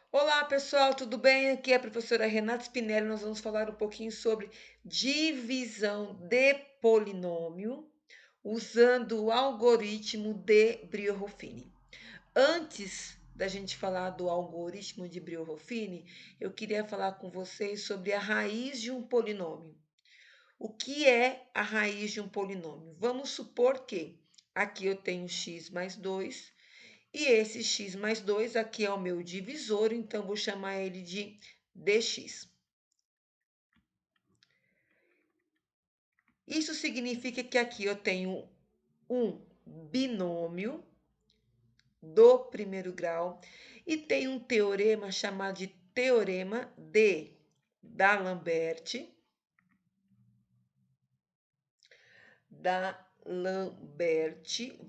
Olá, pessoal, tudo bem? Aqui é a professora Renata Spinelli. Nós vamos falar um pouquinho sobre divisão de polinômio usando o algoritmo de Brio-Ruffini. Antes da gente falar do algoritmo de Brio-Ruffini, eu queria falar com vocês sobre a raiz de um polinômio. O que é a raiz de um polinômio? Vamos supor que aqui eu tenho x mais 2 e esse x mais 2 aqui é o meu divisor, então vou chamar ele de dx. Isso significa que aqui eu tenho um binômio do primeiro grau e tem um teorema chamado de teorema de D'Alembert,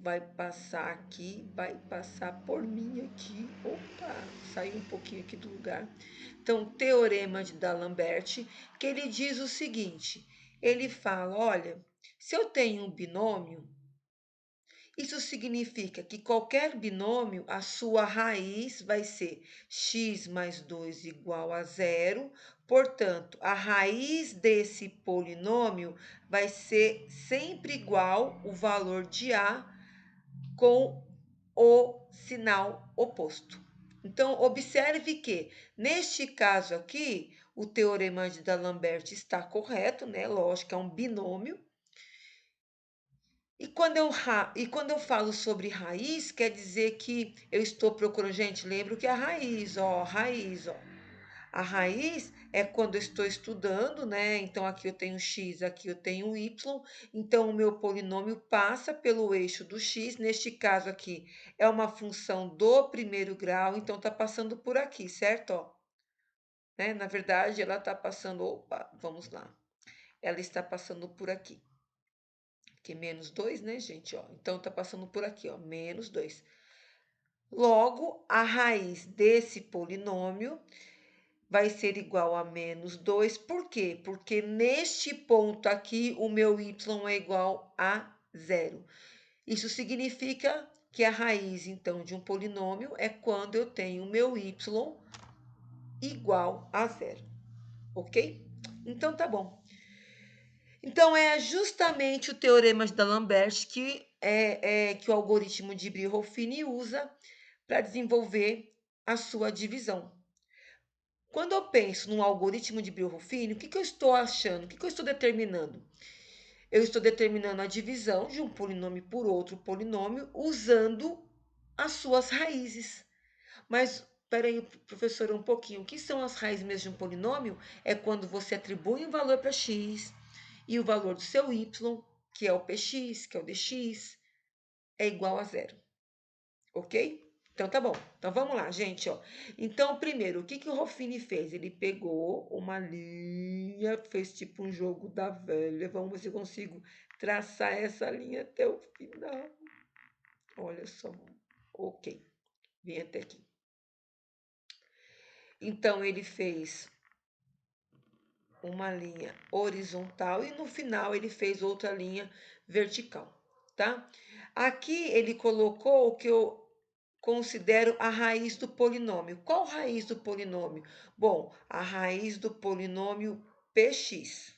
vai passar aqui, vai passar por mim aqui. Opa, saiu um pouquinho aqui do lugar. Então, teorema de D'Alembert, que ele diz o seguinte: ele fala, olha, se eu tenho um binômio, isso significa que qualquer binômio, a sua raiz vai ser x mais 2 igual a zero. Portanto, a raiz desse polinômio vai ser sempre igual o valor de a com o sinal oposto. Então, observe que, neste caso aqui, o teorema de D'Alembert está correto, né? Lógico, é um binômio. E quando eu falo sobre raiz, quer dizer que eu estou procurando. Gente, lembra que é a raiz, ó, raiz, ó. A raiz é quando eu estou estudando, né? Então aqui eu tenho x, aqui eu tenho y. Então o meu polinômio passa pelo eixo do x. Neste caso aqui é uma função do primeiro grau, então está passando por aqui, certo? Ó, né? Na verdade, ela está passando. Opa, vamos lá. Ela está passando por aqui. Que é menos 2, né, gente? Ó, então tá passando por aqui, ó, menos 2. Logo, a raiz desse polinômio vai ser igual a menos 2. Por quê? Porque neste ponto aqui, o meu y é igual a zero. Isso significa que a raiz, então, de um polinômio é quando eu tenho o meu y igual a zero. Ok? Então, tá bom. Então, é justamente o teorema de D'Alembert que o algoritmo de Brio-Ruffini usa para desenvolver a sua divisão. Quando eu penso num algoritmo de Brio-Ruffini, o que eu estou achando? O que eu estou determinando? Eu estou determinando a divisão de um polinômio por outro polinômio usando as suas raízes. Mas, peraí, professora, um pouquinho. O que são as raízes mesmo de um polinômio? É quando você atribui um valor para x e o valor do seu y, que é o px, que é o dx, é igual a zero. Ok? Então tá bom. Então vamos lá, gente, ó. Então, primeiro, o que o Ruffini fez? Ele pegou uma linha, fez tipo um jogo da velha. Vamos ver se eu consigo traçar essa linha até o final. Olha só. Ok. Vem até aqui. Então, ele fez uma linha horizontal e no final ele fez outra linha vertical, tá? Aqui ele colocou o que eu considero a raiz do polinômio. Qual raiz do polinômio? Bom, a raiz do polinômio px,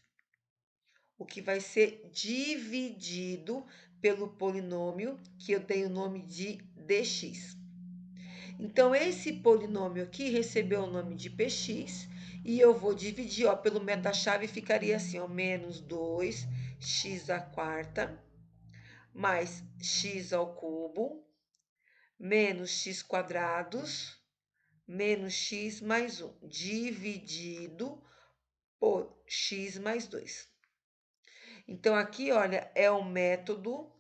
o que vai ser dividido pelo polinômio que eu dei o nome de dx. Então, esse polinômio aqui recebeu o nome de px e eu vou dividir, ó, pelo meta-chave ficaria assim, ó, menos 2x à quarta mais x ao cubo menos x quadrados menos x mais 1 dividido por x mais 2. Então, aqui, olha, é o método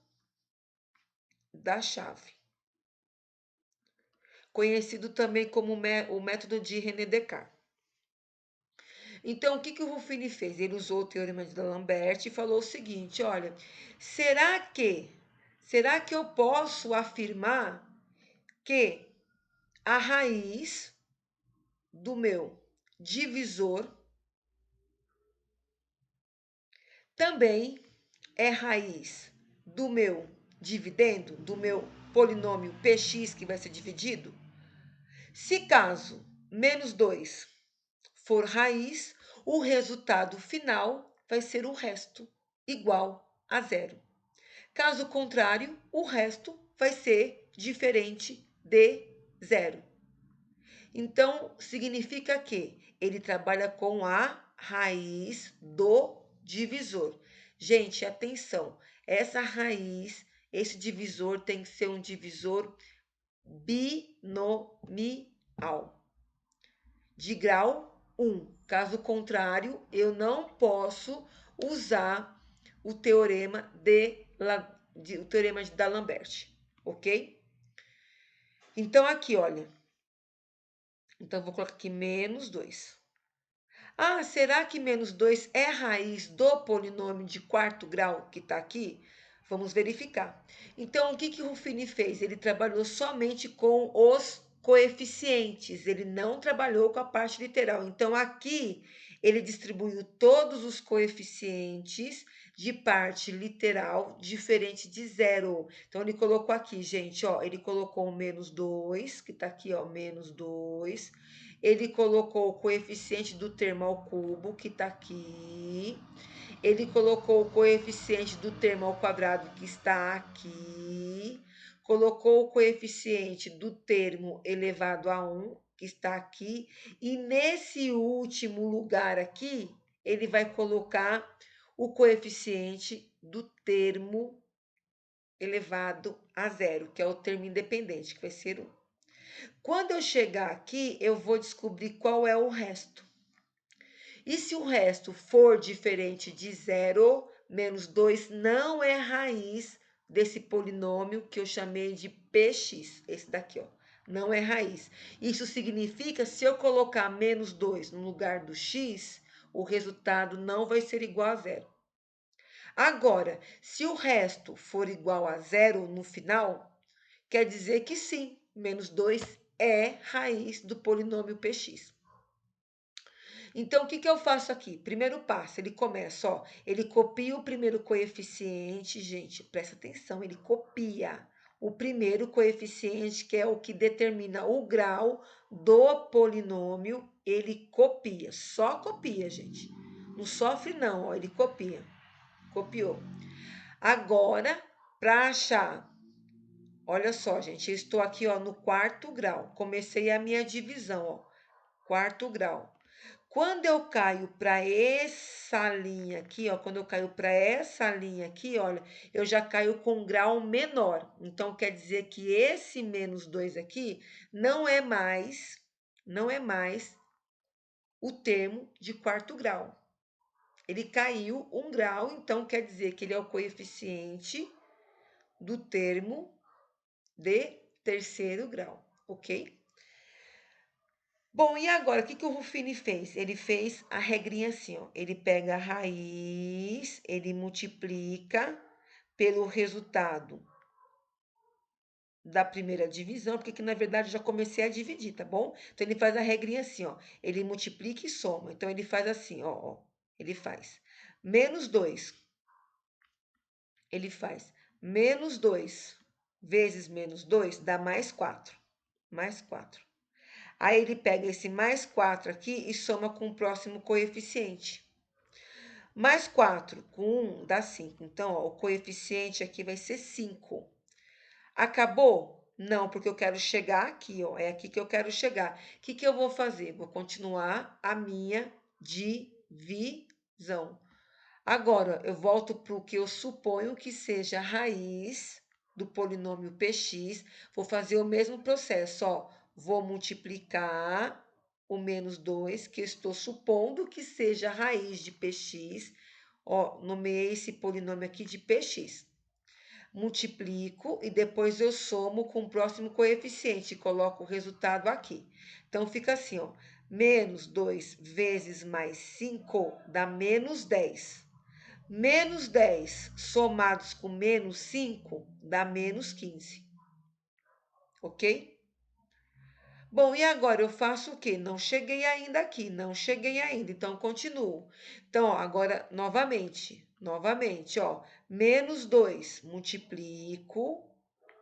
da chave, conhecido também como o método de René Descartes. Então, o que o Ruffini fez? Ele usou o teorema de D'Alembert e falou o seguinte, olha, será que eu posso afirmar que a raiz do meu divisor também é raiz do meu do meu polinômio px que vai ser dividido? Se caso menos 2 for raiz, o resultado final vai ser o resto, igual a zero. Caso contrário, o resto vai ser diferente de zero. Então, significa que ele trabalha com a raiz do divisor. Gente, atenção, essa raiz, esse divisor tem que ser um divisor binomial, de grau 1. Caso contrário, eu não posso usar o teorema o teorema de D'Alembert, ok? Então, aqui, olha. Então, vou colocar aqui menos 2. Ah, será que menos 2 é a raiz do polinômio de quarto grau que está aqui? Vamos verificar. Então, o que o Ruffini fez? Ele trabalhou somente com os coeficientes, ele não trabalhou com a parte literal. Então, aqui, ele distribuiu todos os coeficientes de parte literal diferente de zero. Então, ele colocou aqui, gente, ó, ele colocou o menos 2, que está aqui, ó, menos 2. Ele colocou o coeficiente do termo ao cubo, que está aqui. Ele colocou o coeficiente do termo ao quadrado, que está aqui. Colocou o coeficiente do termo elevado a 1, que está aqui. E nesse último lugar aqui, ele vai colocar o coeficiente do termo elevado a zero, que é o termo independente, que vai ser 1. Quando eu chegar aqui, eu vou descobrir qual é o resto. E se o resto for diferente de zero, menos 2 não é raiz desse polinômio que eu chamei de px. Esse daqui, ó, não é raiz. Isso significa, se eu colocar menos 2 no lugar do x, o resultado não vai ser igual a zero. Agora, se o resto for igual a zero no final, quer dizer que sim, menos 2 é raiz do polinômio px. Então, o que eu faço aqui? Primeiro passo, ele começa, ó, ele copia o primeiro coeficiente, gente, presta atenção, ele copia o primeiro coeficiente, que é o que determina o grau do polinômio, ele copia, só copia, gente. Não sofre não, ó, ele copia. Copiou. Agora, para achar, olha só, gente, eu estou aqui, ó, no quarto grau. Comecei a minha divisão, ó, quarto grau. Quando eu caio para essa linha aqui, ó, quando eu caio para essa linha aqui, olha, eu já caio com um grau menor. Então, quer dizer que esse menos 2 aqui não é mais o termo de quarto grau. Ele caiu um grau, então quer dizer que ele é o coeficiente do termo de terceiro grau, ok? Bom, e agora, o que o Ruffini fez? Ele fez a regrinha assim, ó. Ele pega a raiz, ele multiplica pelo resultado da primeira divisão, porque aqui, na verdade, eu já comecei a dividir, tá bom? Então, ele faz a regrinha assim, ó. Ele multiplica e soma. Então, ele faz assim, ó. Ele faz menos 2. Ele faz menos 2 vezes menos 2 dá mais 4. Mais 4. Aí ele pega esse mais 4 aqui e soma com o próximo coeficiente. Mais 4 com 1 dá 5. Então, ó, o coeficiente aqui vai ser 5. Acabou? Não, porque eu quero chegar aqui, ó. É aqui que eu quero chegar. O que eu vou fazer? Vou continuar a minha divisão. Agora, eu volto para o que eu suponho que seja a raiz do polinômio px. Vou fazer o mesmo processo, ó. Vou multiplicar o menos 2, que eu estou supondo que seja a raiz de px. Ó, nomeei esse polinômio aqui de px. Multiplico e depois eu somo com o próximo coeficiente e coloco o resultado aqui. Então, fica assim, ó. Menos 2 vezes mais 5 dá menos 10. Menos 10 somados com menos 5 dá menos 15. Ok? Bom, e agora eu faço o quê? Não cheguei ainda aqui, não cheguei ainda, então continuo. Então, ó, agora, novamente, ó, menos 2, multiplico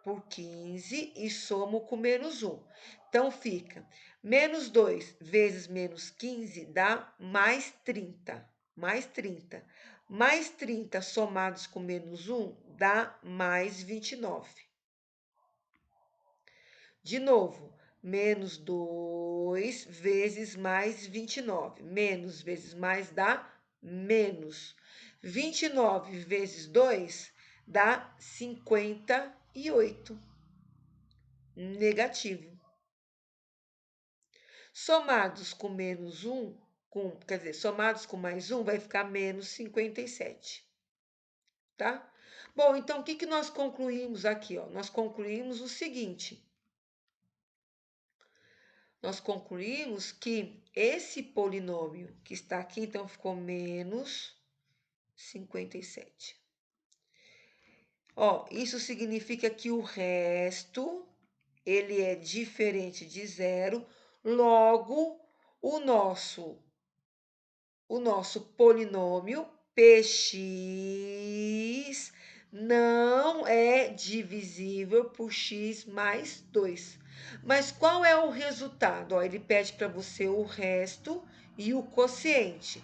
por 15 e somo com menos 1. Então, fica menos 2 vezes menos 15 dá mais 30. Mais 30. Mais 30 somados com menos 1 dá mais 29. De novo, menos 2 vezes mais 29. Menos vezes mais dá menos. 29 vezes 2 dá 58. Negativo. Somados com menos 1, quer dizer, somados com mais 1, vai ficar menos 57. Tá? Bom, então, o que nós concluímos aqui? Ó? Nós concluímos o seguinte. Nós concluímos que esse polinômio que está aqui, então, ficou menos 57. Ó, isso significa que o resto, ele é diferente de zero, logo, o nosso polinômio px não é divisível por x mais 2. Mas qual é o resultado? Ó, ele pede para você o resto e o quociente.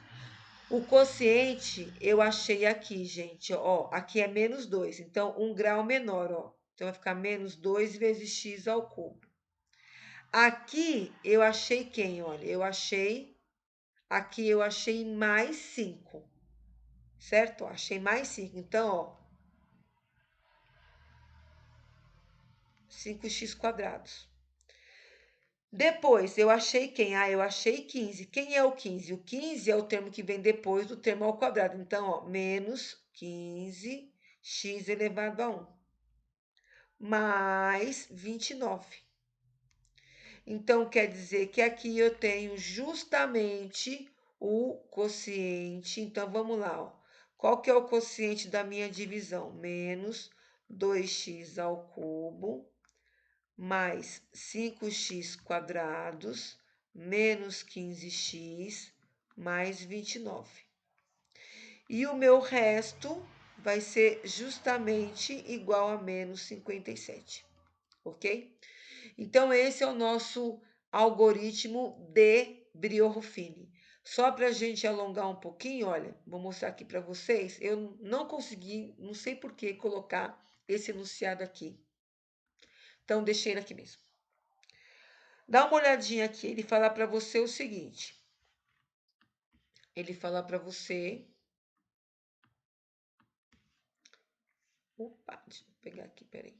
O quociente eu achei aqui, gente, ó, aqui é menos 2, então 1 grau menor, ó. Então vai ficar menos 2 vezes x ao cubo. Aqui eu achei quem, olha? Aqui eu achei mais 5, certo? Achei mais 5. Então, ó, 5x quadrados. Depois, eu achei quem? Ah, eu achei 15. Quem é o 15? O 15 é o termo que vem depois do termo ao quadrado. Então, ó, menos 15x elevado a 1. Mais 29. Então, quer dizer que aqui eu tenho justamente o quociente. Então, vamos lá, ó. Qual que é o quociente da minha divisão? Menos 2x ao cubo, mais 5x quadrados, menos 15x, mais 29. E o meu resto vai ser justamente igual a menos 57, ok? Então, esse é o nosso algoritmo de Brio-Ruffini. Só para a gente alongar um pouquinho, olha, vou mostrar aqui para vocês. Eu não consegui, não sei por que, colocar esse enunciado aqui. Então, deixei ele aqui mesmo. Dá uma olhadinha aqui. Ele fala para você o seguinte. Ele fala para você... Opa, deixa eu pegar aqui, peraí.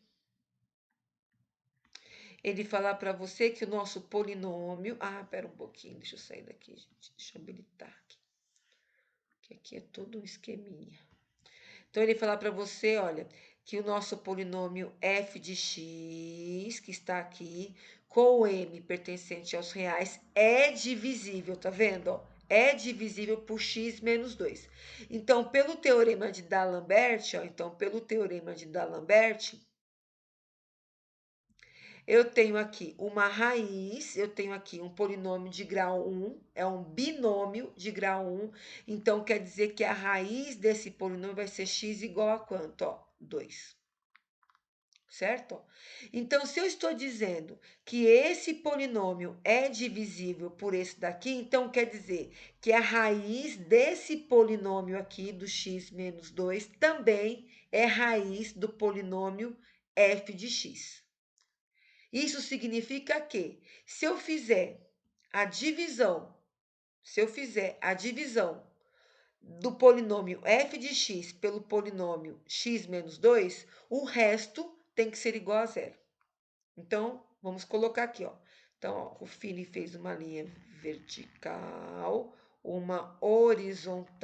Ele falar para você que o nosso polinômio... Ah, pera um pouquinho, deixa eu sair daqui, gente. Deixa eu habilitar aqui. Que aqui é todo um esqueminha. Então, ele falar para você, olha, que o nosso polinômio f de x, que está aqui, com o m pertencente aos reais, é divisível, tá vendo? Ó? É divisível por x menos 2. Então, pelo teorema de D'Alembert, eu tenho aqui uma raiz, eu tenho aqui um polinômio de grau 1, é um binômio de grau 1, então quer dizer que a raiz desse polinômio vai ser x igual a quanto? Ó, 2. Certo? Então, se eu estou dizendo que esse polinômio é divisível por esse daqui, então quer dizer que a raiz desse polinômio aqui, do x menos 2, também é raiz do polinômio f de x. Isso significa que, se eu fizer a divisão do polinômio f de x pelo polinômio x menos 2, o resto tem que ser igual a zero. Então, vamos colocar aqui, ó. Então, ó, o Fini fez uma linha vertical, uma horizontal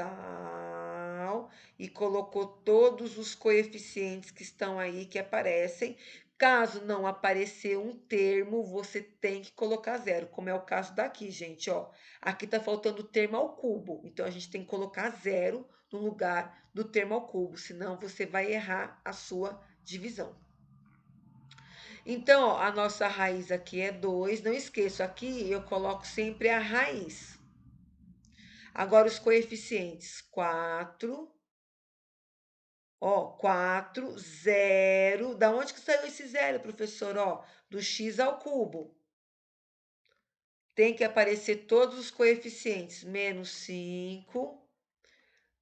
e colocou todos os coeficientes que estão aí, que aparecem. Caso não aparecer um termo, você tem que colocar zero, como é o caso daqui, gente, ó. Aqui tá faltando o termo ao cubo, então a gente tem que colocar zero no lugar do termo ao cubo, senão você vai errar a sua divisão. Então, ó, a nossa raiz aqui é 2. Não esqueço, aqui eu coloco sempre a raiz. Agora, os coeficientes, 4 Ó, 4, 0. Da onde que saiu esse zero, professor? Ó, do x ao cubo. Tem que aparecer todos os coeficientes. Menos 5,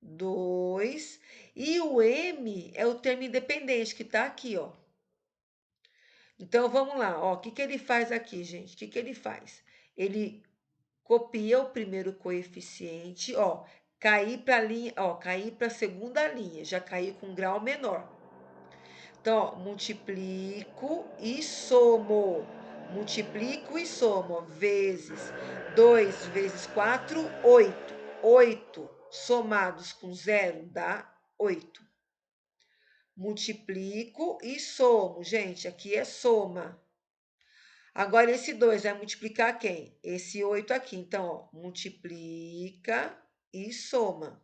2. E o m é o termo independente, que está aqui, ó. Então, vamos lá. Ó, o que ele faz aqui, gente? O que ele faz? Ele copia o primeiro coeficiente, ó, cair para a linha, ó, cair para a segunda linha, já cair com um grau menor. Então, ó, multiplico e somo. Multiplico e somo, vezes 2 vezes 4, 8. 8 somados com zero dá 8. Multiplico e somo. Gente, aqui é soma. Agora, esse 2 vai multiplicar quem? Esse 8 aqui. Então, ó, multiplica e soma.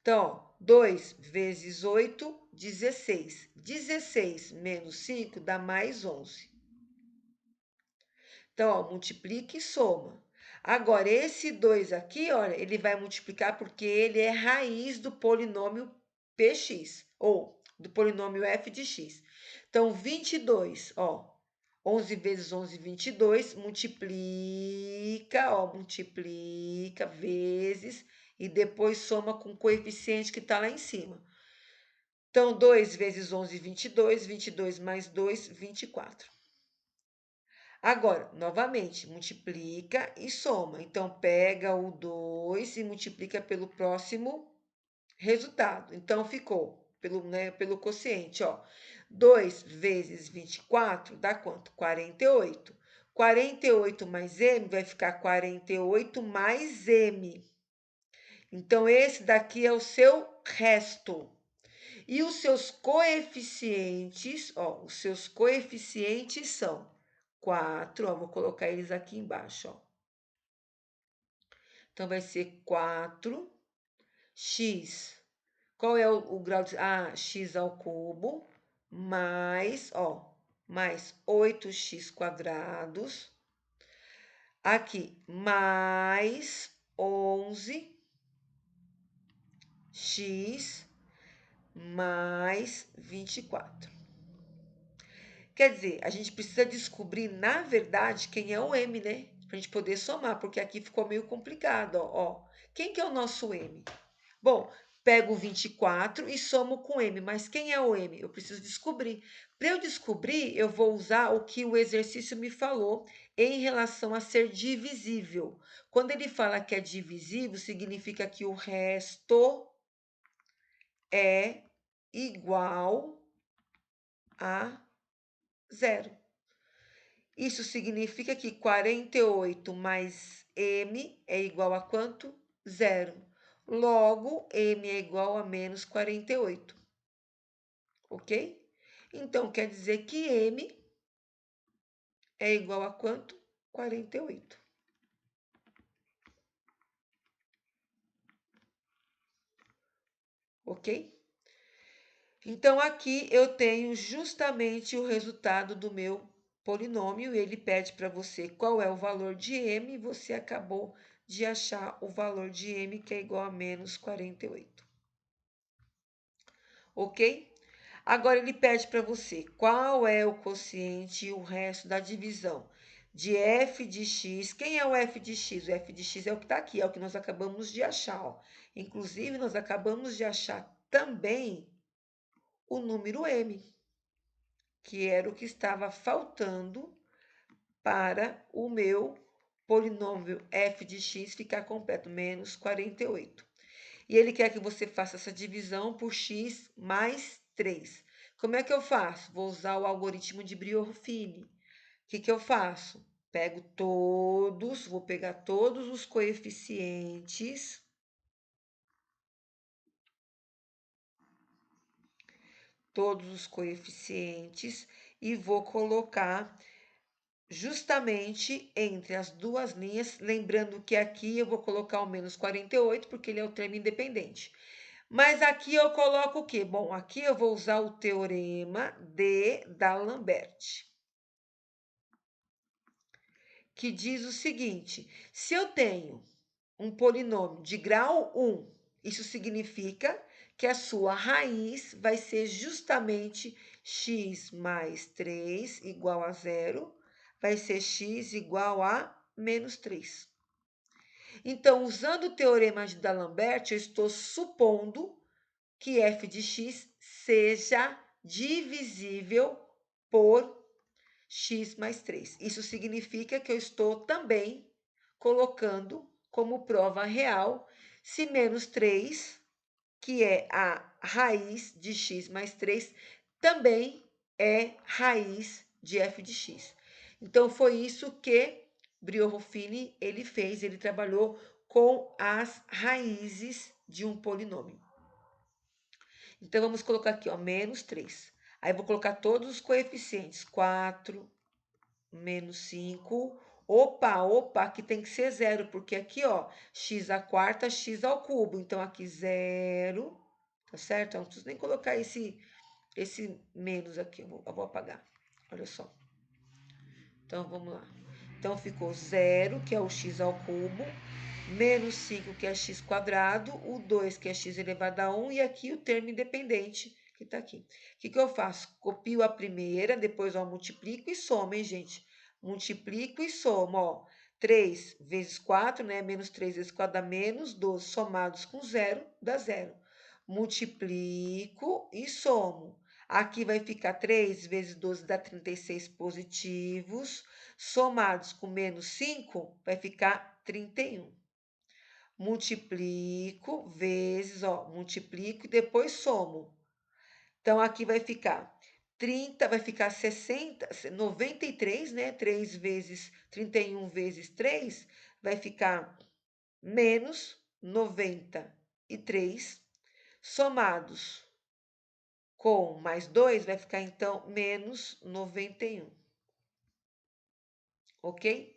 Então, ó, 2 vezes 8, 16. 16 menos 5 dá mais 11. Então, ó, multiplica e soma. Agora, esse 2 aqui, olha, ele vai multiplicar porque ele é raiz do polinômio px, ou do polinômio f de x. Então, 22, ó, 11 vezes 11, 22, multiplica, ó, multiplica, vezes, e depois soma com o coeficiente que está lá em cima. Então, 2 vezes 11, 22, 22 mais 2, 24. Agora, novamente, multiplica e soma. Então, pega o 2 e multiplica pelo próximo resultado. Então, ficou pelo quociente, ó. 2 vezes 24 dá quanto? 48. 48 mais m vai ficar 48 mais m. Então, esse daqui é o seu resto. E os seus coeficientes, ó, os seus coeficientes são 4, ó, vou colocar eles aqui embaixo, ó. Então, vai ser 4x. Qual é o grau de... Ah, x ao cubo, mais, ó, mais 8x quadrados. Aqui, mais 11x mais 24. Quer dizer, a gente precisa descobrir, na verdade, quem é o m, né? Pra gente poder somar, porque aqui ficou meio complicado, ó. Quem que é o nosso m? Bom, pego o 24 e somo com m, mas quem é o m? Eu preciso descobrir. Para eu descobrir, eu vou usar o que o exercício me falou em relação a ser divisível. Quando ele fala que é divisível, significa que o resto é igual a zero. Isso significa que 48 mais m é igual a quanto? Zero. Logo, m é igual a menos 48. Ok? Então, quer dizer que m é igual a quanto? 48. Ok? Então, aqui eu tenho justamente o resultado do meu polinômio. Ele pede para você qual é o valor de m, e você acabou de achar o valor de m, que é igual a menos 48. Ok? Agora, ele pede para você qual é o quociente e o resto da divisão de f de x. Quem é o f de x? O f de x é o que está aqui, é o que nós acabamos de achar. Ó. Inclusive, nós acabamos de achar também o número m, que era o que estava faltando para o meu polinômio f de x ficar completo, menos 48. E ele quer que você faça essa divisão por x mais 3. Como é que eu faço? Vou usar o algoritmo de Brio-Ruffini. O que eu faço? Pego todos, vou pegar todos os coeficientes, e vou colocar justamente entre as duas linhas, lembrando que aqui eu vou colocar o menos 48, porque ele é o termo independente. Mas aqui eu coloco o quê? Bom, aqui eu vou usar o teorema de D'Alembert, que diz o seguinte: se eu tenho um polinômio de grau 1, isso significa que a sua raiz vai ser justamente x mais 3 igual a zero, vai ser x igual a menos 3. Então, usando o teorema de D'Alembert, eu estou supondo que f de x seja divisível por x mais 3. Isso significa que eu estou também colocando como prova real se menos 3, que é a raiz de x mais 3, também é raiz de f de x. Então, foi isso que Briot-Ruffini ele fez, ele trabalhou com as raízes de um polinômio. Então, vamos colocar aqui, ó, menos 3. Aí, vou colocar todos os coeficientes. 4, menos 5. Opa, aqui tem que ser zero, porque aqui, ó, x à quarta, x ao cubo. Então, aqui zero, tá certo? Eu não preciso nem colocar esse menos aqui, eu vou apagar. Olha só. Então, vamos lá. Então, ficou zero, que é o x ao cubo, menos 5, que é x quadrado, o 2, que é x elevado a 1, e aqui o termo independente, que tá aqui. O que eu faço? Copio a primeira, depois, ó, multiplico e somo, hein, gente? Multiplico e somo, ó. 3 vezes 4, né? Menos 3 vezes 4 dá menos 12, somados com zero, dá zero. Multiplico e somo. Aqui vai ficar 3 vezes 12 dá 36 positivos, somados com menos 5, vai ficar 31. Multiplico vezes, ó, multiplico e depois somo. Então, aqui vai ficar 30, vai ficar 60, 93, né? 3 vezes 31 vezes 3 vai ficar menos 93, somados com mais 2 vai ficar, então, menos 91. Ok?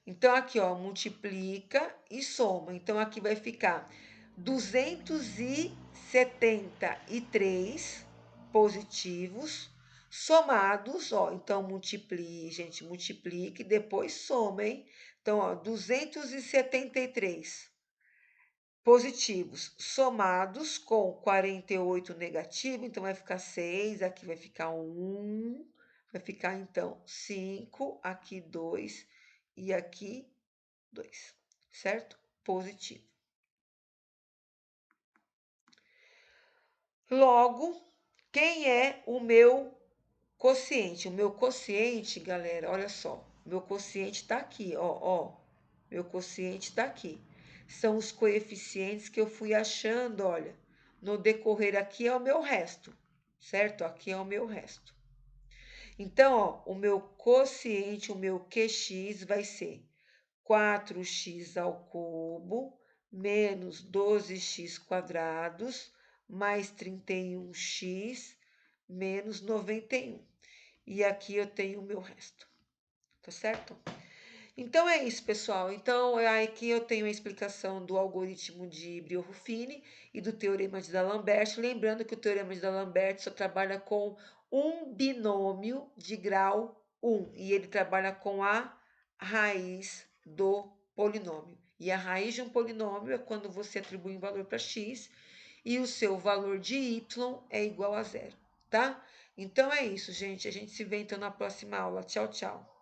Então, aqui, ó, multiplica e soma. Então, aqui vai ficar 273 positivos somados, ó. Então, multiplique, gente, multiplique, depois soma, hein? Então, ó, 273 positivos somados com 48 negativo, então vai ficar 6, aqui vai ficar 1, vai ficar então 5, aqui 2 e aqui 2, certo? Positivo. Logo, quem é o meu quociente? O meu quociente, galera, olha só, meu quociente está aqui, ó. Meu quociente está aqui. São os coeficientes que eu fui achando, olha. No decorrer aqui é o meu resto, certo? Aqui é o meu resto. Então, ó, o meu quociente, o meu QX vai ser 4x ao cubo menos 12x quadrados mais 31x menos 91. E aqui eu tenho o meu resto, tá certo? Então é isso, pessoal. Então aqui eu tenho a explicação do algoritmo de Briot-Ruffini e do teorema de D'Alembert. Lembrando que o teorema de D'Alembert só trabalha com um binômio de grau 1 e ele trabalha com a raiz do polinômio. E a raiz de um polinômio é quando você atribui um valor para x e o seu valor de y é igual a zero, tá? Então é isso, gente. A gente se vê então na próxima aula. Tchau, tchau.